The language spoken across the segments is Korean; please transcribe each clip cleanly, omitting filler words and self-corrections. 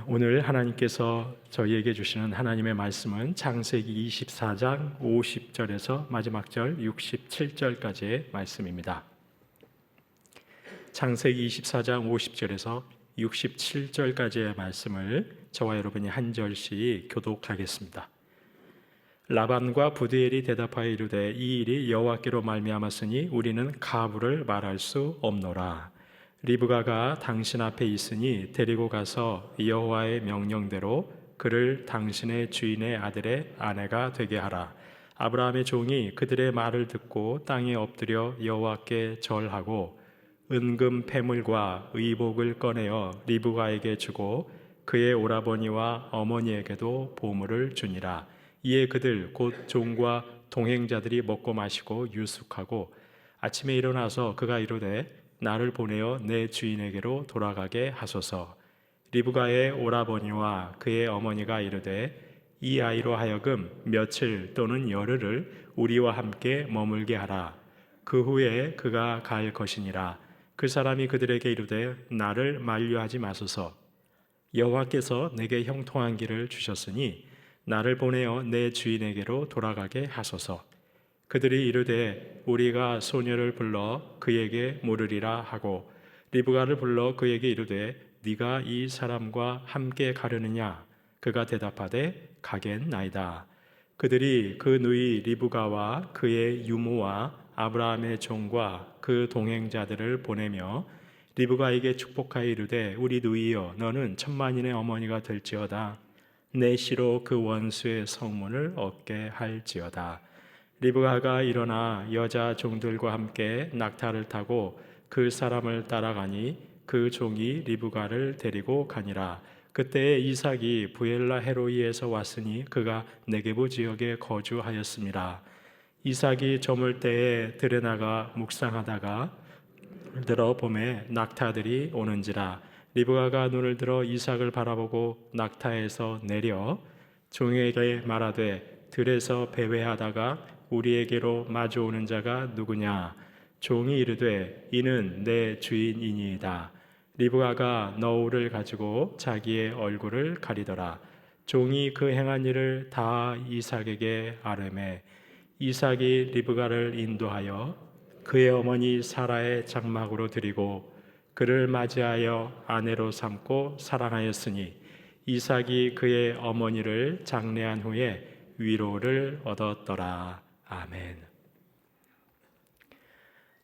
오늘 하나님께서 저희에게 주시는 하나님의 말씀은 창세기 24장 50절에서 마지막 절 67절까지의 말씀입니다. 창세기 24장 50절에서 67절까지의 말씀을 저와 여러분이 한 절씩 교독하겠습니다. 라반과 부드엘이 대답하여 이르되 이 일이 여호와께로 말미암았으니 우리는 가부를 말할 수 없노라. 리브가가 당신 앞에 있으니 데리고 가서 여호와의 명령대로 그를 당신의 주인의 아들의 아내가 되게 하라. 아브라함의 종이 그들의 말을 듣고 땅에 엎드려 여호와께 절하고 은금 패물과 의복을 꺼내어 리브가에게 주고 그의 오라버니와 어머니에게도 보물을 주니라. 이에 그들 곧 종과 동행자들이 먹고 마시고 유숙하고 아침에 일어나서 그가 이르되 나를 보내어 내 주인에게로 돌아가게 하소서. 리브가의 오라버니와 그의 어머니가 이르되 이 아이로 하여금 며칠 또는 열흘을 우리와 함께 머물게 하라. 그 후에 그가 갈 것이니라. 그 사람이 그들에게 이르되 나를 만류하지 마소서. 여호와께서 내게 형통한 길을 주셨으니 나를 보내어 내 주인에게로 돌아가게 하소서. 그들이 이르되 우리가 소녀를 불러 그에게 물으리라 하고 리브가를 불러 그에게 이르되 네가 이 사람과 함께 가려느냐? 그가 대답하되 가겠나이다. 그들이 그 누이 리브가와 그의 유모와 아브라함의 종과 그 동행자들을 보내며 리브가에게 축복하여 이르되 우리 누이여 너는 천만인의 어머니가 될지어다. 내 시로 그 원수의 성문을 얻게 할지어다. 리브가가 일어나 여자 종들과 함께 낙타를 타고 그 사람을 따라가니 그 종이 리브가를 데리고 가니라. 그때에 이삭이 부엘라 헤로이에서 왔으니 그가 네게부 지역에 거주하였습니다. 이삭이 저물 때에 들에 나가 묵상하다가 들어 봄에 낙타들이 오는지라. 리브가가 눈을 들어 이삭을 바라보고 낙타에서 내려 종에게 말하되 들에서 배회하다가 우리에게로 마주오는 자가 누구냐? 종이 이르되 이는 내 주인이니이다. 리브가가 너울을 가지고 자기의 얼굴을 가리더라. 종이 그 행한 일을 다 이삭에게 아뢰매 이삭이 리브가를 인도하여 그의 어머니 사라의 장막으로 드리고 그를 맞이하여 아내로 삼고 사랑하였으니 이삭이 그의 어머니를 장례한 후에 위로를 얻었더라. 아멘.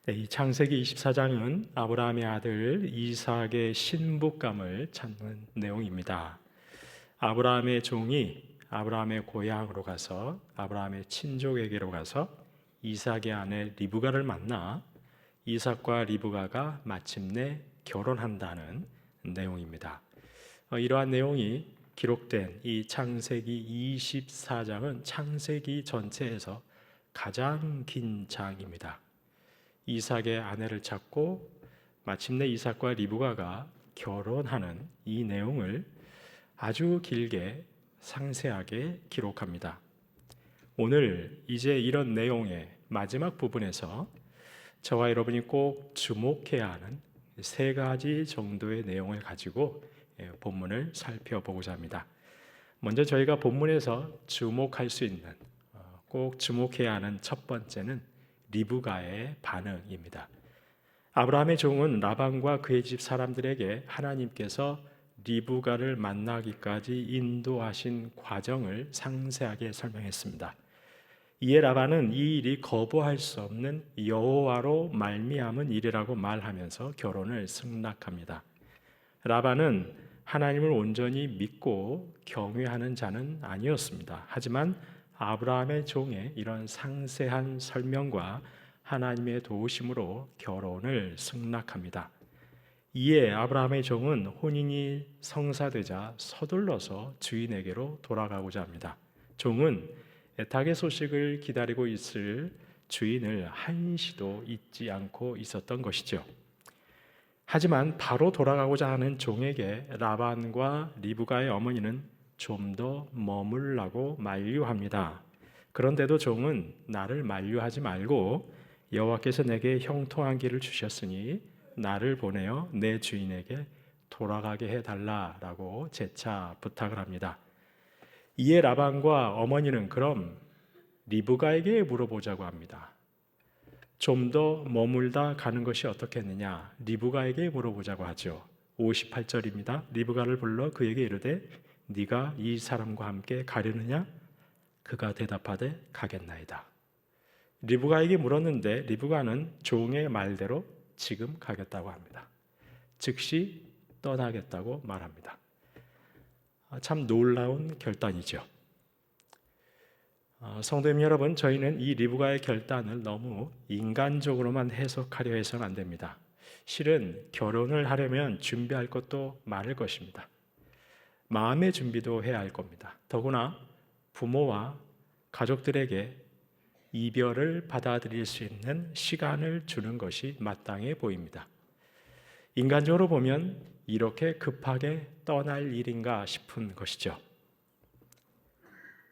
네, 이 창세기 24장은 아브라함의 아들 이삭의 신부감을 찾는 내용입니다. 아브라함의 종이 아브라함의 고향으로 가서 아브라함의 친족에게로 가서 이삭의 아내 리브가를 만나 이삭과 리브가가 마침내 결혼한다는 내용입니다. 이러한 내용이 기록된 이 창세기 24장은 창세기 전체에서 가장 긴 장입니다. 이삭의 아내를 찾고 마침내 이삭과 리브가가 결혼하는 이 내용을 아주 길게 상세하게 기록합니다. 오늘 이제 이런 내용의 마지막 부분에서 저와 여러분이 꼭 주목해야 하는 세 가지 정도의 내용을 가지고 본문을 살펴보고자 합니다. 먼저 저희가 본문에서 주목할 수 있는 꼭 주목해야 하는 첫 번째는 리브가의 반응입니다. 아브라함의 종은 라반과 그의 집 사람들에게 하나님께서 리브가를 만나기까지 인도하신 과정을 상세하게 설명했습니다. 이에 라반은 이 일이 거부할 수 없는 여호와로 말미암은 일이라고 말하면서 결혼을 승낙합니다. 라반은 하나님을 온전히 믿고 경외하는 자는 아니었습니다. 하지만 아브라함의 종의 이런 상세한 설명과 하나님의 도우심으로 결혼을 승낙합니다. 이에 아브라함의 종은 혼인이 성사되자 서둘러서 주인에게로 돌아가고자 합니다. 종은 애탁의 소식을 기다리고 있을 주인을 한시도 잊지 않고 있었던 것이죠. 하지만 바로 돌아가고자 하는 종에게 라반과 리브가의 어머니는 좀 더 머물라고 만류합니다. 그런데도 종은 나를 만류하지 말고 여호와께서 내게 형통한 길을 주셨으니 나를 보내어 내 주인에게 돌아가게 해달라라고 재차 부탁을 합니다. 이에 라반과 어머니는 그럼 리브가에게 물어보자고 합니다. 좀 더 머물다 가는 것이 어떻겠느냐, 리브가에게 물어보자고 하죠. 58절입니다. 리브가를 불러 그에게 이르되 네가 이 사람과 함께 가려느냐? 그가 대답하되 가겠나이다. 리브가에게 물었는데 리브가는 종의 말대로 지금 가겠다고 합니다. 즉시 떠나겠다고 말합니다. 참 놀라운 결단이죠. 성도님 여러분, 저희는 이 리브가의 결단을 너무 인간적으로만 해석하려 해서는 안 됩니다. 실은 결혼을 하려면 준비할 것도 많을 것입니다. 마음의 준비도 해야 할 겁니다. 더구나 부모와 가족들에게 이별을 받아들일 수 있는 시간을 주는 것이 마땅해 보입니다. 인간적으로 보면 이렇게 급하게 떠날 일인가 싶은 것이죠.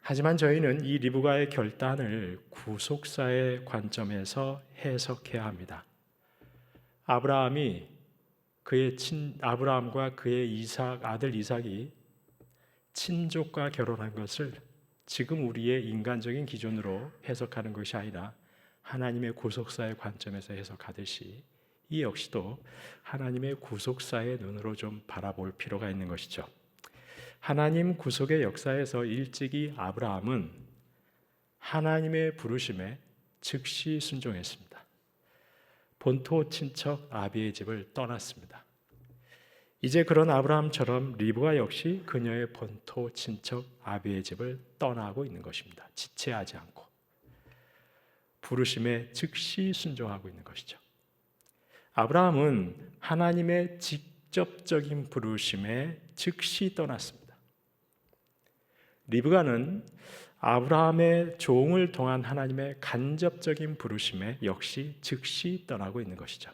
하지만 저희는 이 리브가의 결단을 구속사의 관점에서 해석해야 합니다. 아브라함과 그의 아들 이삭이 친족과 결혼한 것을 지금 우리의 인간적인 기준으로 해석하는 것이 아니라 하나님의 구속사의 관점에서 해석하듯이 이 역시도 하나님의 구속사의 눈으로 좀 바라볼 필요가 있는 것이죠. 하나님 구속의 역사에서 일찍이 아브라함은 하나님의 부르심에 즉시 순종했습니다. 본토 친척 아비의 집을 떠났습니다. 이제 그런 아브라함처럼 리브가 역시 그녀의 본토 친척 아비의 집을 떠나고 있는 것입니다. 지체하지 않고 부르심에 즉시 순종하고 있는 것이죠. 아브라함은 하나님의 직접적인 부르심에 즉시 떠났습니다. 리브가는 아브라함의 종을 통한 하나님의 간접적인 부르심에 역시 즉시 떠나고 있는 것이죠.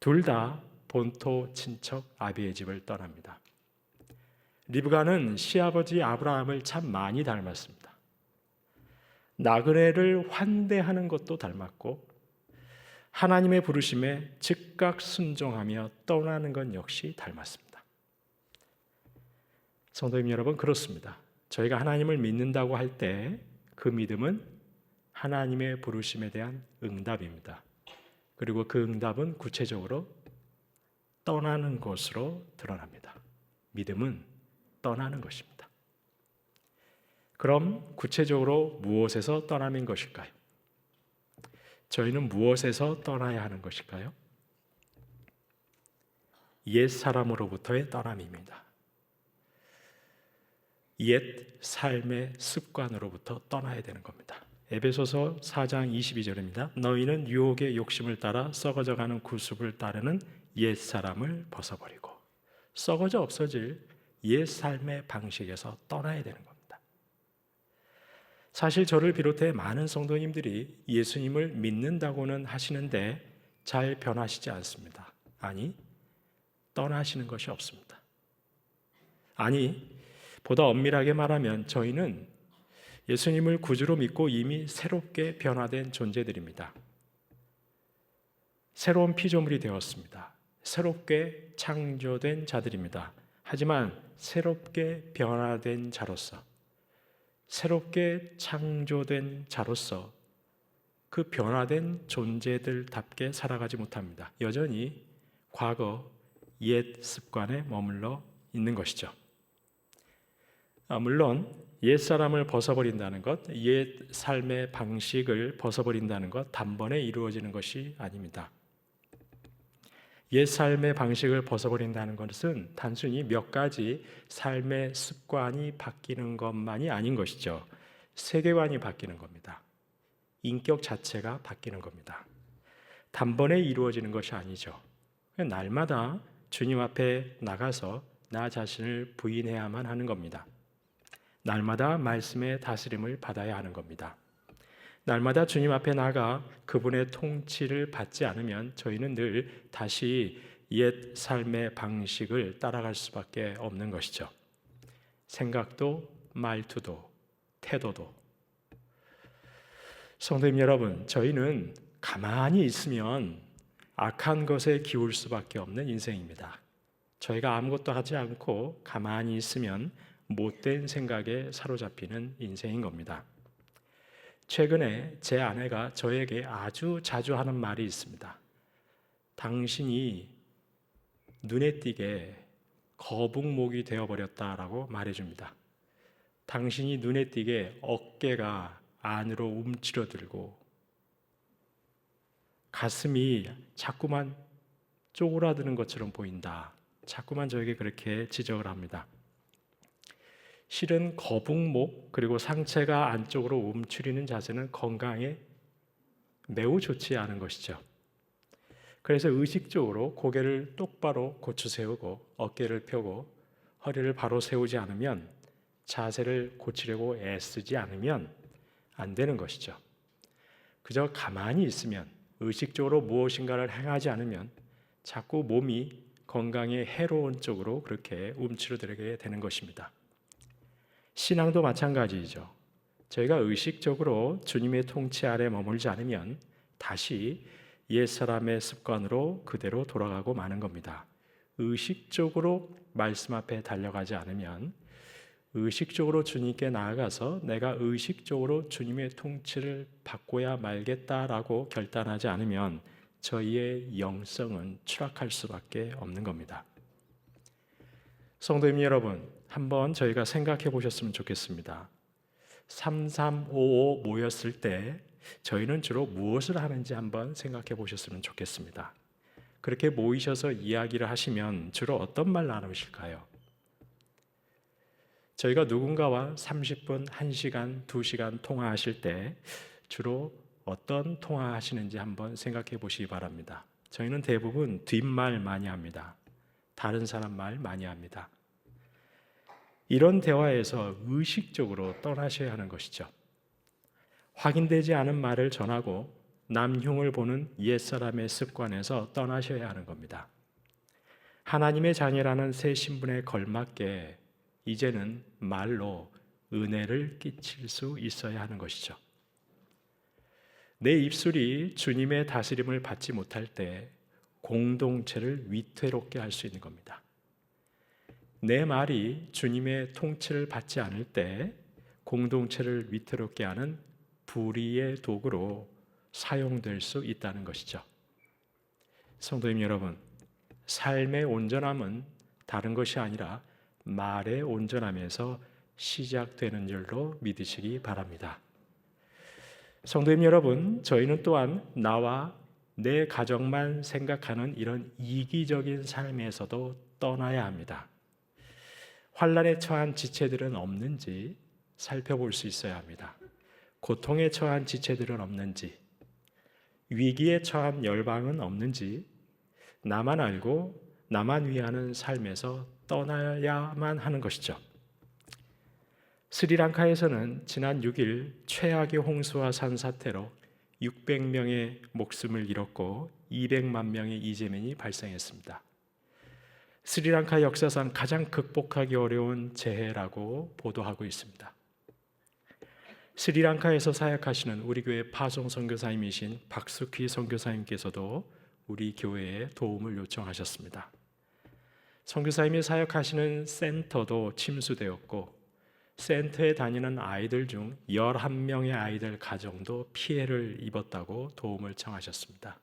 둘 다 본토 친척 아비의 집을 떠납니다. 리브가는 시아버지 아브라함을 참 많이 닮았습니다. 나그네를 환대하는 것도 닮았고 하나님의 부르심에 즉각 순종하며 떠나는 것 역시 닮았습니다. 성도님 여러분, 그렇습니다. 저희가 하나님을 믿는다고 할 때 그 믿음은 하나님의 부르심에 대한 응답입니다. 그리고 그 응답은 구체적으로 떠나는 것으로 드러납니다. 믿음은 떠나는 것입니다. 그럼 구체적으로 무엇에서 떠남인 것일까요? 저희는 무엇에서 떠나야 하는 것일까요? 옛 사람으로부터의 떠남입니다. 옛 삶의 습관으로부터 떠나야 되는 겁니다. 에베소서 4장 22절입니다. 너희는 유혹의 욕심을 따라 썩어져가는 구습을 따르는 옛 사람을 벗어버리고, 썩어져 없어질 옛 삶의 방식에서 떠나야 되는 겁니다. 사실 저를 비롯해 많은 성도님들이 예수님을 믿는다고는 하시는데 잘 변하시지 않습니다. 아니, 떠나시는 것이 없습니다. 아니, 보다 엄밀하게 말하면 저희는 예수님을 구주로 믿고 이미 새롭게 변화된 존재들입니다. 새로운 피조물이 되었습니다. 새롭게 창조된 자들입니다. 하지만 새롭게 변화된 자로서, 새롭게 창조된 자로서 그 변화된 존재들답게 살아가지 못합니다. 여전히 과거 옛 습관에 머물러 있는 것이죠. 물론 옛사람을 벗어버린다는 것, 옛 삶의 방식을 벗어버린다는 것 단번에 이루어지는 것이 아닙니다. 옛 삶의 방식을 벗어버린다는 것은 단순히 몇 가지 삶의 습관이 바뀌는 것만이 아닌 것이죠. 세계관이 바뀌는 겁니다. 인격 자체가 바뀌는 겁니다. 단번에 이루어지는 것이 아니죠. 날마다 주님 앞에 나가서 나 자신을 부인해야만 하는 겁니다. 날마다 말씀의 다스림을 받아야 하는 겁니다. 날마다 주님 앞에 나가 그분의 통치를 받지 않으면 저희는 늘 다시 옛 삶의 방식을 따라갈 수밖에 없는 것이죠. 생각도, 말투도, 태도도. 성도님 여러분, 저희는 가만히 있으면 악한 것에 기울 수밖에 없는 인생입니다. 저희가 아무것도 하지 않고 가만히 있으면 못된 생각에 사로잡히는 인생인 겁니다. 최근에 제 아내가 저에게 아주 자주 하는 말이 있습니다. 당신이 눈에 띄게 거북목이 되어버렸다라고 말해줍니다. 당신이 눈에 띄게 어깨가 안으로 움츠러들고 가슴이 자꾸만 쪼그라드는 것처럼 보인다. 자꾸만 저에게 그렇게 지적을 합니다. 실은 거북목 그리고 상체가 안쪽으로 움츠리는 자세는 건강에 매우 좋지 않은 것이죠. 그래서 의식적으로 고개를 똑바로 고추 세우고 어깨를 펴고 허리를 바로 세우지 않으면, 자세를 고치려고 애쓰지 않으면 안 되는 것이죠. 그저 가만히 있으면, 의식적으로 무엇인가를 행하지 않으면 자꾸 몸이 건강에 해로운 쪽으로 그렇게 움츠러들게 되는 것입니다. 신앙도 마찬가지이죠. 저희가 의식적으로 주님의 통치 아래 머물지 않으면 다시 옛사람의 습관으로 그대로 돌아가고 마는 겁니다. 의식적으로 말씀 앞에 달려가지 않으면, 의식적으로 주님께 나아가서 내가 의식적으로 주님의 통치를 받고야 말겠다라고 결단하지 않으면 저희의 영성은 추락할 수밖에 없는 겁니다. 성도님 여러분, 한번 저희가 생각해 보셨으면 좋겠습니다. 3355 모였을 때 저희는 주로 무엇을 하는지 한번 생각해 보셨으면 좋겠습니다. 그렇게 모이셔서 이야기를 하시면 주로 어떤 말 나누실까요? 저희가 누군가와 30분, 1시간, 2시간 통화하실 때 주로 어떤 통화하시는지 한번 생각해 보시기 바랍니다. 저희는 대부분 뒷말 많이 합니다. 다른 사람 말 많이 합니다. 이런 대화에서 의식적으로 떠나셔야 하는 것이죠. 확인되지 않은 말을 전하고 남 흉을 보는 옛사람의 습관에서 떠나셔야 하는 겁니다. 하나님의 자녀라는 새 신분에 걸맞게 이제는 말로 은혜를 끼칠 수 있어야 하는 것이죠. 내 입술이 주님의 다스림을 받지 못할 때 공동체를 위태롭게 할 수 있는 겁니다. 내 말이 주님의 통치를 받지 않을 때 공동체를 위태롭게 하는 불의의 도구로 사용될 수 있다는 것이죠. 성도님 여러분, 삶의 온전함은 다른 것이 아니라 말의 온전함에서 시작되는 줄로 믿으시기 바랍니다. 성도님 여러분, 저희는 또한 나와 내 가정만 생각하는 이런 이기적인 삶에서도 떠나야 합니다. 환난에 처한 지체들은 없는지 살펴볼 수 있어야 합니다. 고통에 처한 지체들은 없는지, 위기에 처한 열방은 없는지, 나만 알고 나만 위하는 삶에서 떠나야만 하는 것이죠. 스리랑카에서는 지난 6일 최악의 홍수와 산사태로 600명의 목숨을 잃었고 200만 명의 이재민이 발생했습니다. 스리랑카 역사상 가장 극복하기 어려운 재해라고 보도하고 있습니다. 스리랑카에서 사역하시는 우리 교회 파송 선교사님이신 박숙희 선교사님께서도 우리 교회에 도움을 요청하셨습니다. 선교사님이 사역하시는 센터도 침수되었고 센터에 다니는 아이들 중 11명의 아이들 가정도 피해를 입었다고 도움을 청하셨습니다.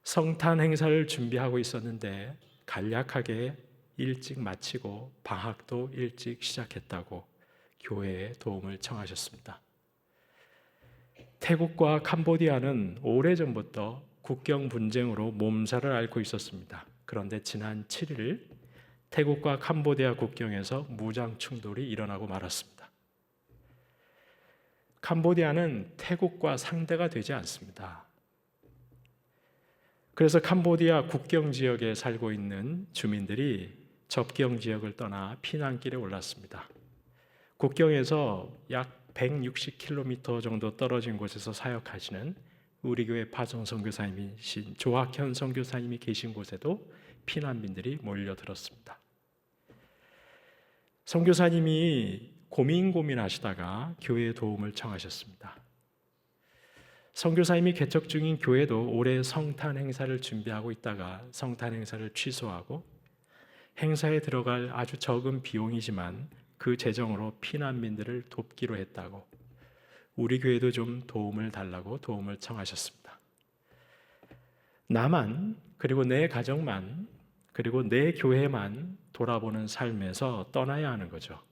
성탄 행사를 준비하고 있었는데 간략하게 일찍 마치고 방학도 일찍 시작했다고 교회에 도움을 청하셨습니다. 태국과 캄보디아는 오래전부터 국경 분쟁으로 몸살을 앓고 있었습니다. 그런데 지난 7일 태국과 캄보디아 국경에서 무장 충돌이 일어나고 말았습니다. 캄보디아는 태국과 상대가 되지 않습니다. 그래서 캄보디아 국경 지역에 살고 있는 주민들이 접경 지역을 떠나 피난길에 올랐습니다. 국경에서 약 160km 정도 떨어진 곳에서 사역하시는 우리 교회 파송 선교사님이신 조학현 선교사님이 계신 곳에도 피난민들이 몰려들었습니다. 선교사님이 고민하시다가 교회의 도움을 청하셨습니다. 선교사님이 개척 중인 교회도 올해 성탄 행사를 준비하고 있다가 성탄 행사를 취소하고 행사에 들어갈 아주 적은 비용이지만 그 재정으로 피난민들을 돕기로 했다고 우리 교회도 좀 도움을 달라고 도움을 청하셨습니다. 나만, 그리고 내 가정만, 그리고 내 교회만 돌아보는 삶에서 떠나야 하는 거죠.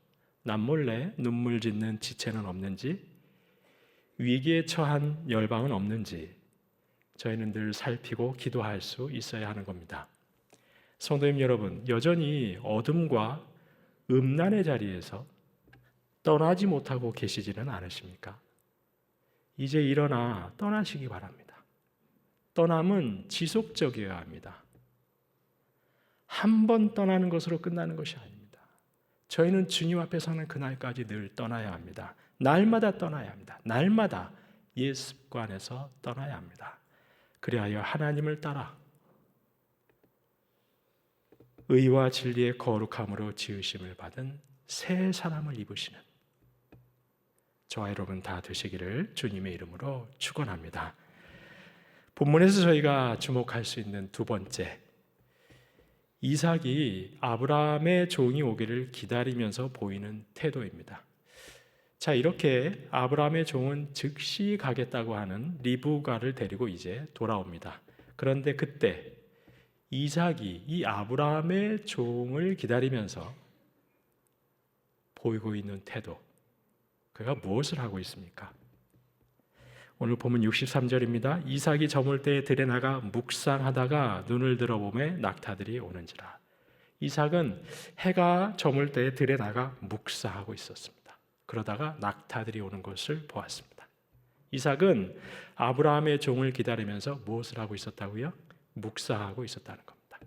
남몰래 눈물 짓는 지체는 없는지, 위기에 처한 열방은 없는지 저희는 늘 살피고 기도할 수 있어야 하는 겁니다. 성도님 여러분, 여전히 어둠과 음란의 자리에서 떠나지 못하고 계시지는 않으십니까? 이제 일어나 떠나시기 바랍니다. 떠남은 지속적이어야 합니다. 한 번 떠나는 것으로 끝나는 것이 아닙니다. 저희는 주님 앞에 서는 그날까지 늘 떠나야 합니다. 날마다 떠나야 합니다. 날마다 옛 습관에서 떠나야 합니다. 그리하여 하나님을 따라 의와 진리의 거룩함으로 지으심을 받은 새 사람을 입으시는 저와 여러분 다 되시기를 주님의 이름으로 축원합니다. 본문에서 저희가 주목할 수 있는 두 번째, 이삭이 아브라함의 종이 오기를 기다리면서 보이는 태도입니다. 자, 이렇게 아브라함의 종은 즉시 가겠다고 하는 리브가를 데리고 이제 돌아옵니다. 그런데 그때 이삭이 이 아브라함의 종을 기다리면서 보이고 있는 태도, 그가 무엇을 하고 있습니까? 오늘 보면 63절입니다. 이삭이 저물 때에 들에 나가 묵상하다가 눈을 들어보매 낙타들이 오는지라. 이삭은 해가 저물 때에 들에 나가 묵상하고 있었습니다. 그러다가 낙타들이 오는 것을 보았습니다. 이삭은 아브라함의 종을 기다리면서 무엇을 하고 있었다고요? 묵상하고 있었다는 겁니다.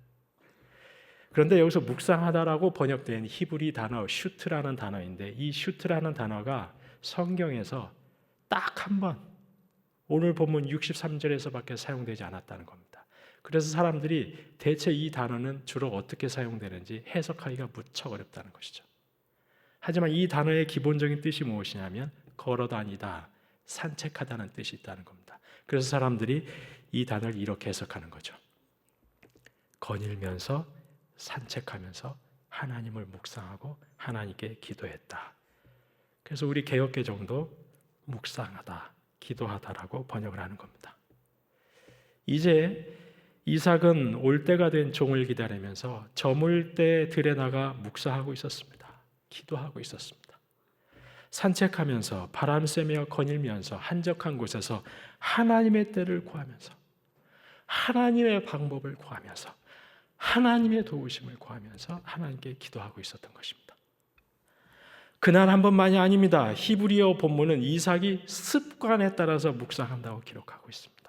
그런데 여기서 묵상하다라고 번역된 히브리 단어 슈트라는 단어인데, 이 슈트라는 단어가 성경에서 딱 한 번, 오늘 본문 63절에서밖에 사용되지 않았다는 겁니다. 그래서 사람들이 대체 이 단어는 주로 어떻게 사용되는지 해석하기가 무척 어렵다는 것이죠. 하지만 이 단어의 기본적인 뜻이 무엇이냐면 걸어다니다, 산책하다는 뜻이 있다는 겁니다. 그래서 사람들이 이 단어를 이렇게 해석하는 거죠. 거닐면서 산책하면서 하나님을 묵상하고 하나님께 기도했다. 그래서 우리 개역개정도 묵상하다, 기도하다라고 번역을 하는 겁니다. 이제 이삭은 올 때가 된 종을 기다리면서 저물 때 들에 나가 묵상하고 있었습니다. 기도하고 있었습니다. 산책하면서 바람 쐬며 거닐면서 한적한 곳에서 하나님의 때를 구하면서 하나님의 방법을 구하면서 하나님의 도우심을 구하면서 하나님께 기도하고 있었던 것입니다. 그날 한 번만이 아닙니다. 히브리어 본문은 이삭이 습관에 따라서 묵상한다고 기록하고 있습니다.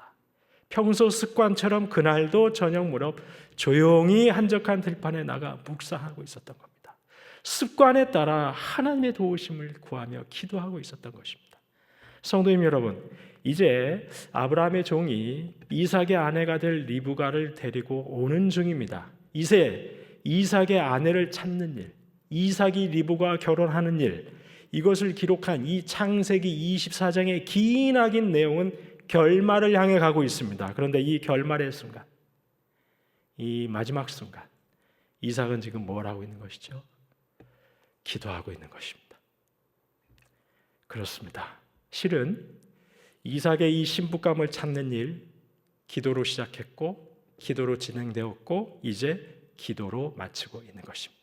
평소 습관처럼 그날도 저녁 무렵 조용히 한적한 들판에 나가 묵상하고 있었던 겁니다. 습관에 따라 하나님의 도우심을 구하며 기도하고 있었던 것입니다. 성도님 여러분, 이제 아브라함의 종이 이삭의 아내가 될 리브가를 데리고 오는 중입니다. 이제 이삭의 아내를 찾는 일, 이삭이 리브가 결혼하는 일, 이것을 기록한 이 창세기 24장의 기나긴 내용은 결말을 향해 가고 있습니다. 그런데 이 결말의 순간, 이 마지막 순간, 이삭은 지금 뭘 하고 있는 것이죠? 기도하고 있는 것입니다. 그렇습니다. 실은 이삭의 이 신부감을 찾는 일, 기도로 시작했고 기도로 진행되었고 이제 기도로 마치고 있는 것입니다.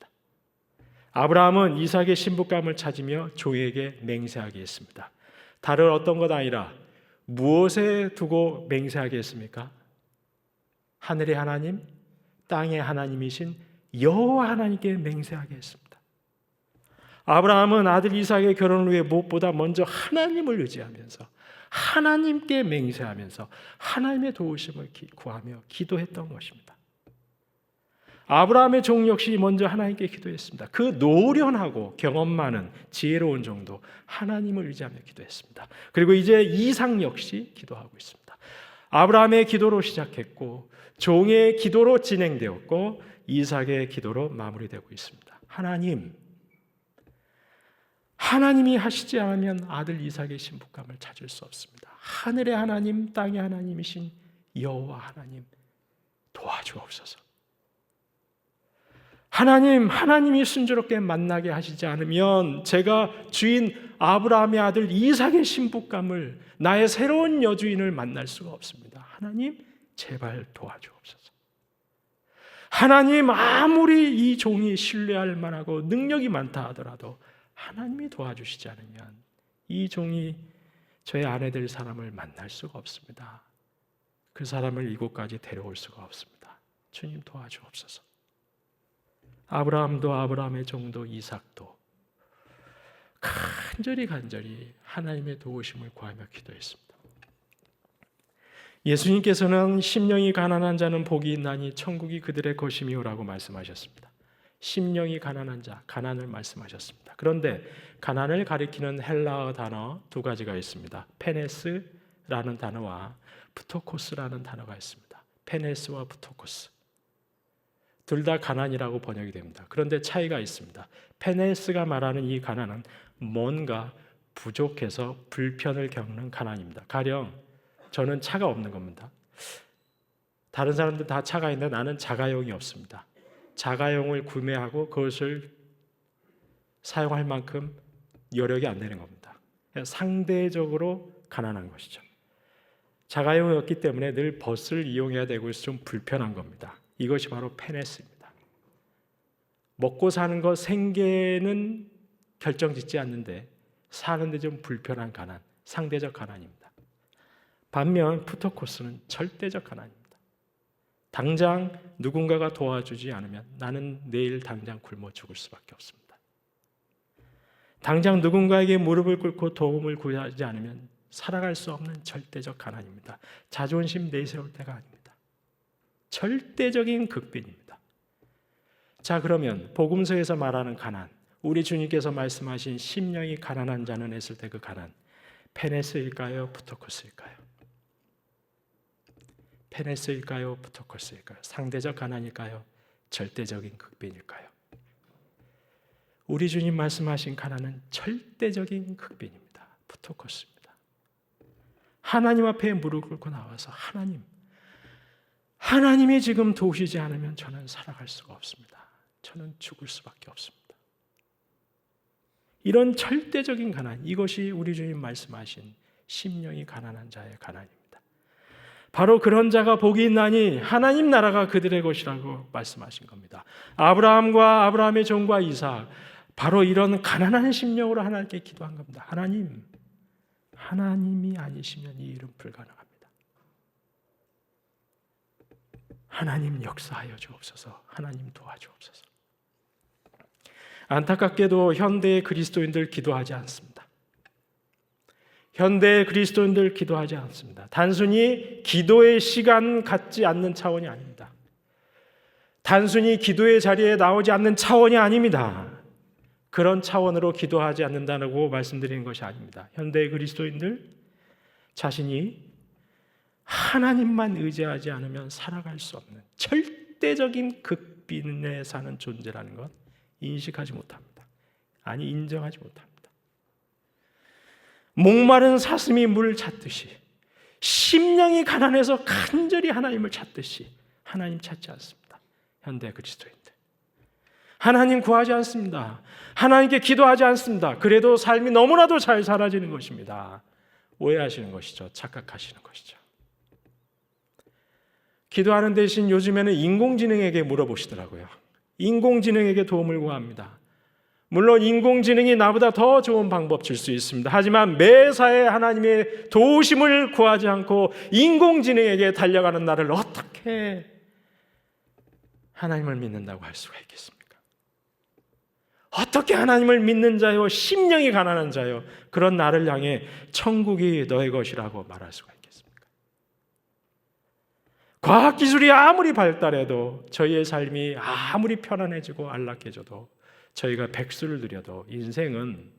아브라함은 이삭의 신부감을 찾으며 종에게 맹세하게 했습니다. 다른 어떤 것 아니라 무엇에 두고 맹세하게 했습니까? 하늘의 하나님, 땅의 하나님이신 여호와 하나님께 맹세하게 했습니다. 아브라함은 아들 이삭의 결혼을 위해 무엇보다 먼저 하나님을 의지하면서 하나님께 맹세하면서 하나님의 도우심을 구하며 기도했던 것입니다. 아브라함의 종 역시 먼저 하나님께 기도했습니다. 그 노련하고 경험 많은 지혜로운 종도 하나님을 의지하며 기도했습니다. 그리고 이제 이삭 역시 기도하고 있습니다. 아브라함의 기도로 시작했고 종의 기도로 진행되었고 이삭의 기도로 마무리되고 있습니다. 하나님, 하나님이 하시지 않으면 아들 이삭의 신부감을 찾을 수 없습니다. 하늘의 하나님, 땅의 하나님이신 여호와 하나님 도와주옵소서. 하나님이 순조롭게 만나게 하시지 않으면 제가 주인 아브라함의 아들 이삭의 신부감을, 나의 새로운 여주인을 만날 수가 없습니다. 하나님 제발 도와주옵소서. 하나님 아무리 이 종이 신뢰할 만하고 능력이 많다 하더라도 하나님이 도와주시지 않으면 이 종이 저의 아내 될 사람을 만날 수가 없습니다. 그 사람을 이곳까지 데려올 수가 없습니다. 주님 도와주옵소서. 아브라함도 아브라함의 종도 이삭도 간절히 하나님의 도우심을 구하며 기도했습니다. 예수님께서는 심령이 가난한 자는 복이 있나니 천국이 그들의 것이미요라고 말씀하셨습니다. 심령이 가난한 자, 가난을 말씀하셨습니다. 그런데 가난을 가리키는 헬라어 단어 두 가지가 있습니다. 페네스라는 단어와 프토코스라는 단어가 있습니다. 페네스와 프토코스. 둘 다 가난이라고 번역이 됩니다. 그런데 차이가 있습니다. 페네스가 말하는 이 가난은 뭔가 부족해서 불편을 겪는 가난입니다. 가령 저는 차가 없는 겁니다. 다른 사람들 다 차가 있는데 나는 자가용이 없습니다. 자가용을 구매하고 그것을 사용할 만큼 여력이 안 되는 겁니다. 상대적으로 가난한 것이죠. 자가용이 없기 때문에 늘 버스를 이용해야 되고 있어서 좀 불편한 겁니다. 이것이 바로 페네스입니다. 먹고 사는 것, 생계는 결정짓지 않는데 사는데 좀 불편한 가난, 상대적 가난입니다. 반면 푸토코스는 절대적 가난입니다. 당장 누군가가 도와주지 않으면 나는 내일 당장 굶어 죽을 수밖에 없습니다. 당장 누군가에게 무릎을 꿇고 도움을 구하지 않으면 살아갈 수 없는 절대적 가난입니다. 자존심 내세울 때가 아닙니다. 절대적인 극빈입니다. 자, 그러면 복음서에서 말하는 가난, 우리 주님께서 말씀하신 심령이 가난한 자는 했을 때 그 가난, 페네스일까요? 푸토코스일까요? 페네스일까요? 푸토코스일까요? 상대적 가난일까요? 절대적인 극빈일까요? 우리 주님 말씀하신 가난은 절대적인 극빈입니다. 푸토코스입니다. 하나님 앞에 무릎 꿇고 나와서 하나님이 지금 도우시지 않으면 저는 살아갈 수가 없습니다. 저는 죽을 수밖에 없습니다. 이런 절대적인 가난, 이것이 우리 주님 말씀하신 심령이 가난한 자의 가난입니다. 바로 그런 자가 복이 있나니 하나님 나라가 그들의 것이라고 말씀하신 겁니다. 아브라함과 아브라함의 종과 이삭, 바로 이런 가난한 심령으로 하나님께 기도한 겁니다. 하나님이 아니시면 이 일은 불가능합니다. 하나님 역사하여 주옵소서. 하나님 도와주옵소서. 안타깝게도 현대의 그리스도인들 기도하지 않습니다. 현대의 그리스도인들 기도하지 않습니다. 단순히 기도의 시간 갖지 않는 차원이 아닙니다. 단순히 기도의 자리에 나오지 않는 차원이 아닙니다. 그런 차원으로 기도하지 않는다고 말씀드리는 것이 아닙니다. 현대의 그리스도인들 자신이 하나님만 의지하지 않으면 살아갈 수 없는 절대적인 극빈에 사는 존재라는 것 인식하지 못합니다. 아니, 인정하지 못합니다. 목마른 사슴이 물 찾듯이, 심령이 가난해서 간절히 하나님을 찾듯이 하나님 찾지 않습니다. 현대 그리스도인들 하나님 구하지 않습니다. 하나님께 기도하지 않습니다. 그래도 삶이 너무나도 잘 살아지는 것입니다. 오해하시는 것이죠. 착각하시는 것이죠. 기도하는 대신 요즘에는 인공지능에게 물어보시더라고요. 인공지능에게 도움을 구합니다. 물론 인공지능이 나보다 더 좋은 방법 줄 수 있습니다. 하지만 매사에 하나님의 도우심을 구하지 않고 인공지능에게 달려가는 나를 어떻게 하나님을 믿는다고 할 수가 있겠습니까? 어떻게 하나님을 믿는 자요, 심령이 가난한 자요, 그런 나를 향해 천국이 너의 것이라고 말할 수가 있겠습니까? 과학기술이 아무리 발달해도, 저희의 삶이 아무리 편안해지고 안락해져도, 저희가 백수를 누려도 인생은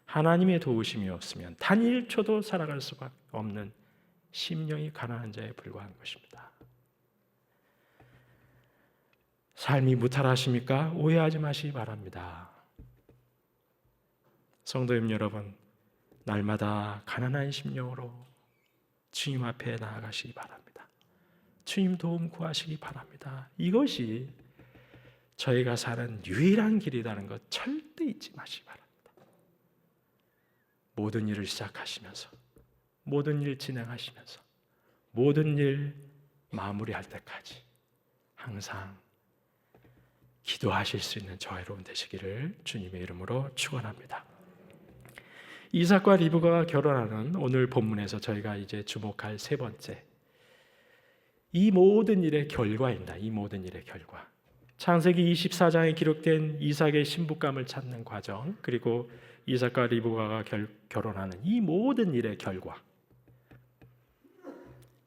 하나님의 도우심이 없으면 단 1초도 살아갈 수밖에 없는 심령이 가난한 자에 불과한 것입니다. 삶이 무탈하십니까? 오해하지 마시기 바랍니다. 성도님 여러분, 날마다 가난한 심령으로 주님 앞에 나아가시기 바랍니다. 주님 도움 구하시기 바랍니다. 이것이 저희가 사는 유일한 길이라는 것 절대 잊지 마시기 바랍니다. 모든 일을 시작하시면서, 모든 일 진행하시면서, 모든 일 마무리할 때까지 항상 기도하실 수 있는 저와 여러분 되시기를 주님의 이름으로 축원합니다. 이삭과 리브가가 결혼하는 오늘 본문에서 저희가 이제 주목할 세 번째, 이 모든 일의 결과입니다. 이 모든 일의 결과. 창세기 24장에 기록된 이삭의 신부감을 찾는 과정, 그리고 이삭과 리브가가 결혼하는 이 모든 일의 결과.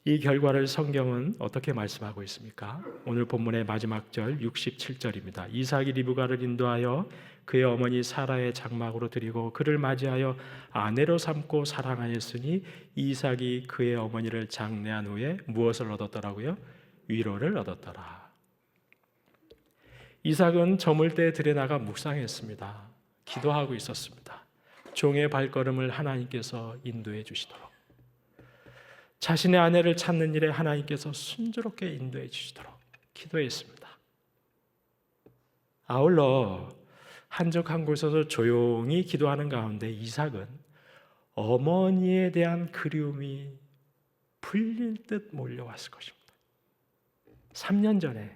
이 결과를 성경은 어떻게 말씀하고 있습니까? 오늘 본문의 마지막 절 67절입니다. 이삭이 리브가를 인도하여 그의 어머니 사라의 장막으로 드리고 그를 맞이하여 아내로 삼고 사랑하였으니 이삭이 그의 어머니를 장례한 후에 무엇을 얻었더라고요? 위로를 얻었더라. 이삭은 저물 때 들에 나가 묵상했습니다. 기도하고 있었습니다. 종의 발걸음을 하나님께서 인도해 주시도록, 자신의 아내를 찾는 일에 하나님께서 순조롭게 인도해 주시도록 기도했습니다. 아울러 한적한 곳에서 조용히 기도하는 가운데 이삭은 어머니에 대한 그리움이 풀릴 듯 몰려왔을 것입니다. 3년 전에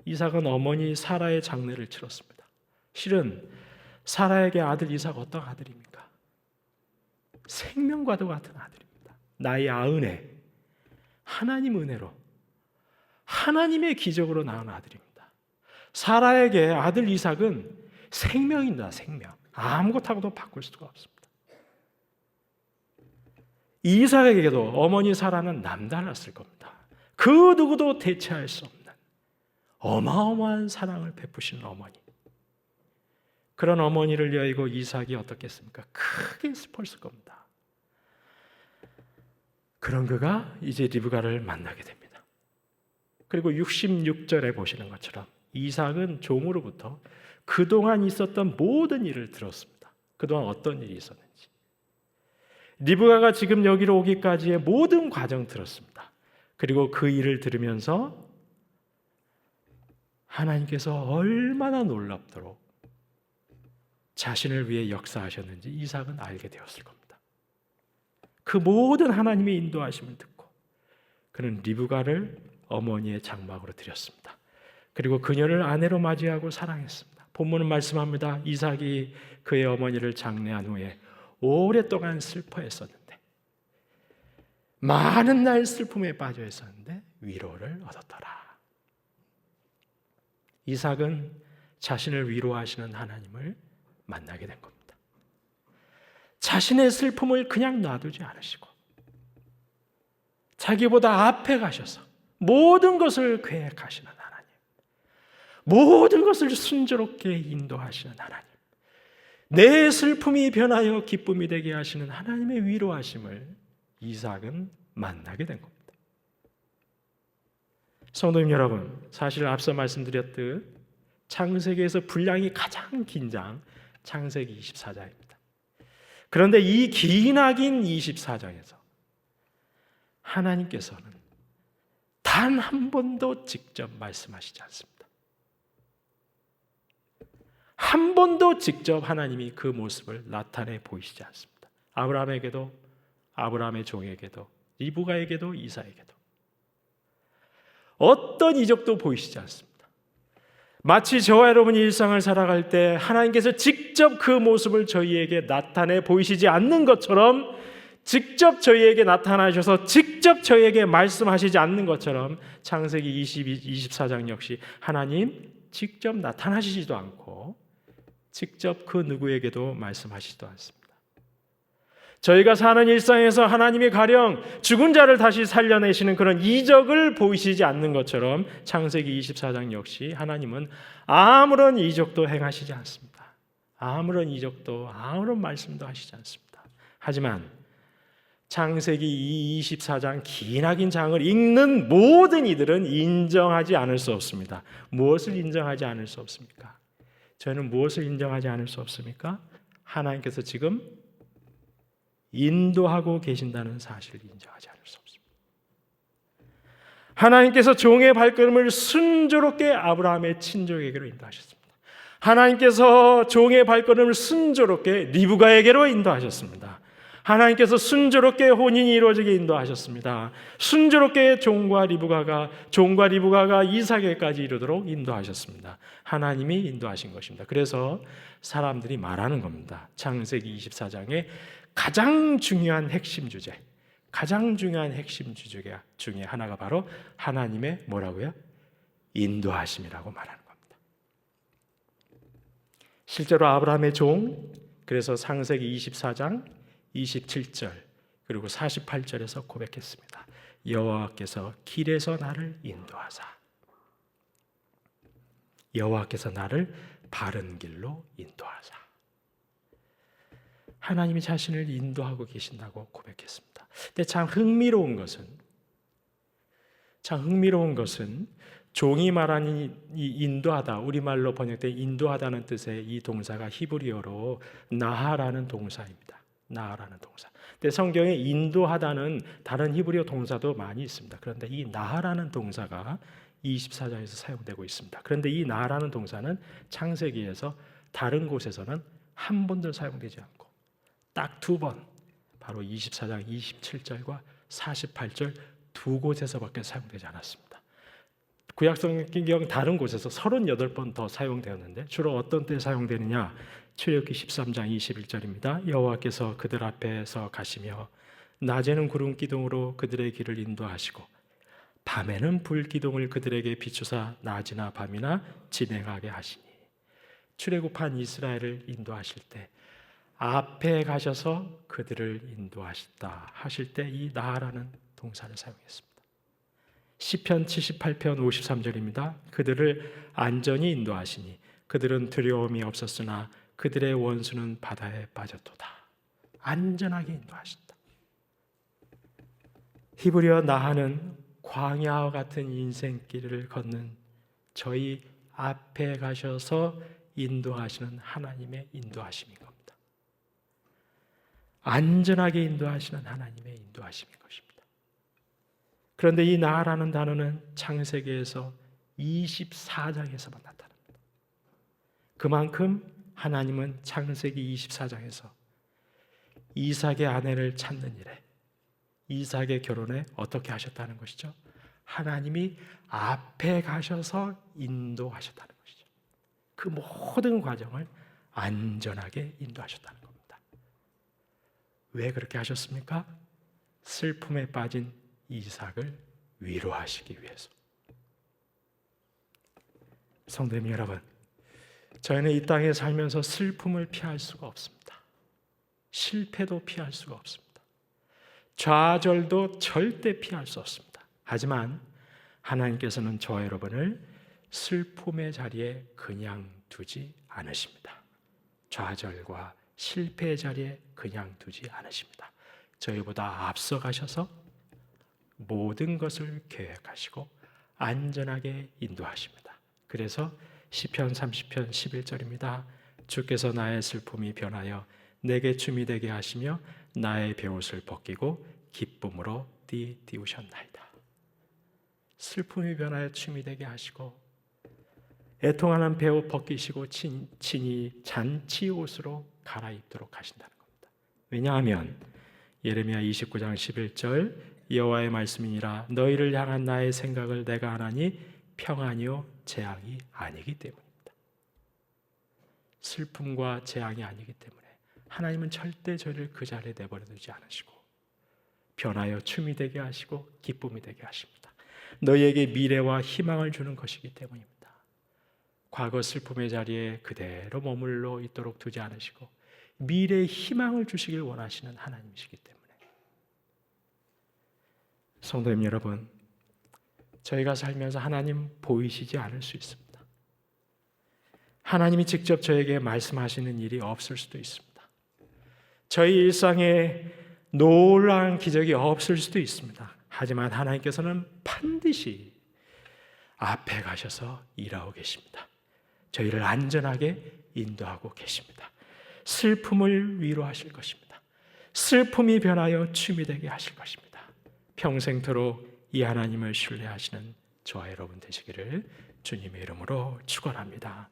이삭은 어머니 사라의 장례를 치렀습니다. 실은 사라에게 아들 이삭 어떤 아들입니까? 생명과도 같은 아들입니다. 나이 90에 하나님 은혜로 하나님의 기적으로 낳은 아들입니다. 사라에게 아들 이삭은 생명입니다. 생명. 아무것하고도 바꿀 수가 없습니다. 이삭에게도 어머니 사라는 남달랐을 겁니다. 그 누구도 대체할 수 없는 어마어마한 사랑을 베푸시는 어머니. 그런 어머니를 여의고 이삭이 어떻겠습니까? 크게 슬펐을 겁니다. 그런 그가 이제 리브가를 만나게 됩니다. 그리고 66절에 보시는 것처럼 이삭은 종으로부터 그동안 있었던 모든 일을 들었습니다. 그동안 어떤 일이 있었는지. 리브가가 지금 여기로 오기까지의 모든 과정 들었습니다. 그리고 그 일을 들으면서 하나님께서 얼마나 놀랍도록 자신을 위해 역사하셨는지 이삭은 알게 되었을 겁니다. 그 모든 하나님의 인도하심을 듣고 그는 리브가를 어머니의 장막으로 드렸습니다. 그리고 그녀를 아내로 맞이하고 사랑했습니다. 본문은 말씀합니다. 이삭이 그의 어머니를 장례한 후에 오랫동안 슬퍼했었는데, 많은 날 슬픔에 빠져 있었는데 위로를 얻었더라. 이삭은 자신을 위로하시는 하나님을 만나게 된 겁니다. 자신의 슬픔을 그냥 놔두지 않으시고 자기보다 앞에 가셔서 모든 것을 계획하시는 하나님, 모든 것을 순조롭게 인도하시는 하나님, 내 슬픔이 변하여 기쁨이 되게 하시는 하나님의 위로하심을 이삭은 만나게 된 겁니다. 성도님 여러분, 사실 앞서 말씀드렸듯 창세기에서 분량이 가장 긴 장 창세기 24장입니다. 그런데 이 기나긴 24장에서 하나님께서는 단 한 번도 직접 말씀하시지 않습니다. 한 번도 직접 하나님이 그 모습을 나타내 보이시지 않습니다. 아브라함에게도, 아브라함의 종에게도, 리브가에게도, 이삭에게도 어떤 이적도 보이시지 않습니다. 마치 저와 여러분이 일상을 살아갈 때 하나님께서 직접 그 모습을 저희에게 나타내 보이시지 않는 것처럼, 직접 저희에게 나타나셔서 직접 저희에게 말씀하시지 않는 것처럼 창세기 24장 역시 하나님 직접 나타나시지도 않고 직접 그 누구에게도 말씀하시지도 않습니다. 저희가 사는 일상에서 하나님이 가령 죽은 자를 다시 살려내시는 그런 이적을 보이시지 않는 것처럼 창세기 24장 역시 하나님은 아무런 이적도 행하시지 않습니다. 아무런 이적도, 아무런 말씀도 하시지 않습니다. 하지만 창세기 24장 기나긴 장을 읽는 모든 이들은 인정하지 않을 수 없습니다. 무엇을 인정하지 않을 수 없습니까? 저희는 무엇을 인정하지 않을 수 없습니까? 하나님께서 지금 인도하고 계신다는 사실을 인정하지 않을 수 없습니다. 하나님께서 종의 발걸음을 순조롭게 아브라함의 친족에게로 인도하셨습니다. 하나님께서 종의 발걸음을 순조롭게 리브가에게로 인도하셨습니다. 하나님께서 순조롭게 혼인이 이루어지게 인도하셨습니다. 순조롭게 종과 리브가가 이삭에게까지 이르도록 인도하셨습니다. 하나님이 인도하신 것입니다. 그래서 사람들이 말하는 겁니다. 창세기 24장의 가장 중요한 핵심 주제 중에 하나가 바로 하나님의 뭐라고요? 인도하심이라고 말하는 겁니다. 실제로 아브라함의 종, 그래서 창세기 24장 27절 그리고 48절에서 고백했습니다. 여호와께서 길에서 나를 인도하사, 여호와께서 나를 바른 길로 인도하사. 하나님이 자신을 인도하고 계신다고 고백했습니다. 근데 참 흥미로운 것은 종이 말하는 이 인도하다, 우리말로 번역된 인도하다는 뜻의 이 동사가 히브리어로 나하라는 동사입니다. 나하라는 동사. 근데 성경에 인도하다는 다른 히브리어 동사도 많이 있습니다. 그런데 이 나하라는 동사가 24장에서 사용되고 있습니다. 그런데 이 나하라는 동사는 창세기에서 다른 곳에서는 한 번도 사용되지 않고 딱 두 번, 바로 24장 27절과 48절 두 곳에서밖에 사용되지 않았습니다. 구약성경 다른 곳에서 38번 더 사용되었는데 주로 어떤 때 사용되느냐? 출애굽기 13장 21절입니다. 여호와께서 그들 앞에서 가시며 낮에는 구름 기둥으로 그들의 길을 인도하시고 밤에는 불 기둥을 그들에게 비추사 낮이나 밤이나 진행하게 하시니. 출애굽한 이스라엘을 인도하실 때 앞에 가셔서 그들을 인도하셨다 하실 때 이 나라는 동사를 사용했습니다. 시편 78편 53절입니다. 그들을 안전히 인도하시니 그들은 두려움이 없었으나 그들의 원수는 바다에 빠졌도다. 안전하게 인도하신다. 히브리어 나하는 광야와 같은 인생길을 걷는 저희 앞에 가셔서 인도하시는 하나님의 인도하심인 겁니다. 안전하게 인도하시는 하나님의 인도하심인 것입니다. 그런데 이 나라는 단어는 창세기에서 24장에서만 나타납니다. 그만큼 하나님은 창세기 24장에서 이삭의 아내를 찾는 일에, 이삭의 결혼에 어떻게 하셨다는 것이죠? 하나님이 앞에 가셔서 인도하셨다는 것이죠. 그 모든 과정을 안전하게 인도하셨다는 겁니다. 왜 그렇게 하셨습니까? 슬픔에 빠진 이삭을 위로하시기 위해서. 성도님 여러분, 저희는 이 땅에 살면서 슬픔을 피할 수가 없습니다. 실패도 피할 수가 없습니다. 좌절도 절대 피할 수 없습니다. 하지만 하나님께서는 저와 여러분을 슬픔의 자리에 그냥 두지 않으십니다. 좌절과 실패의 자리에 그냥 두지 않으십니다. 저희보다 앞서 가셔서 모든 것을 계획하시고 안전하게 인도하십니다. 그래서 시편 30편 11절입니다. 주께서 나의 슬픔이 변하여 내게 춤이 되게 하시며 나의 베옷을 벗기고 기쁨으로 띠우셨나이다. 슬픔이 변하여 춤이 되게 하시고 애통하는 베옷 벗기시고 친히 잔치 옷으로 갈아입도록 하신다는 겁니다. 왜냐하면 예레미야 29장 11절 여호와의 말씀이니라 너희를 향한 나의 생각을 내가 하나니 평안이요 재앙이 아니기 때문입니다. 슬픔과 재앙이 아니기 때문에 하나님은 절대 저희를 그 자리에 내버려 두지 않으시고 변하여 춤이 되게 하시고 기쁨이 되게 하십니다. 너희에게 미래와 희망을 주는 것이기 때문입니다. 과거 슬픔의 자리에 그대로 머물러 있도록 두지 않으시고 미래의 희망을 주시길 원하시는 하나님이시기 때문에. 성도님 여러분, 저희가 살면서 하나님 보이시지 않을 수 있습니다. 하나님이 직접 저에게 말씀하시는 일이 없을 수도 있습니다. 저희 일상에 놀라운 기적이 없을 수도 있습니다. 하지만 하나님께서는 반드시 앞에 가셔서 일하고 계십니다. 저희를 안전하게 인도하고 계십니다. 슬픔을 위로하실 것입니다. 슬픔이 변하여 춤이 되게 하실 것입니다. 평생토록 이 하나님을 신뢰하시는 저와 여러분 되시기를 주님의 이름으로 축원합니다.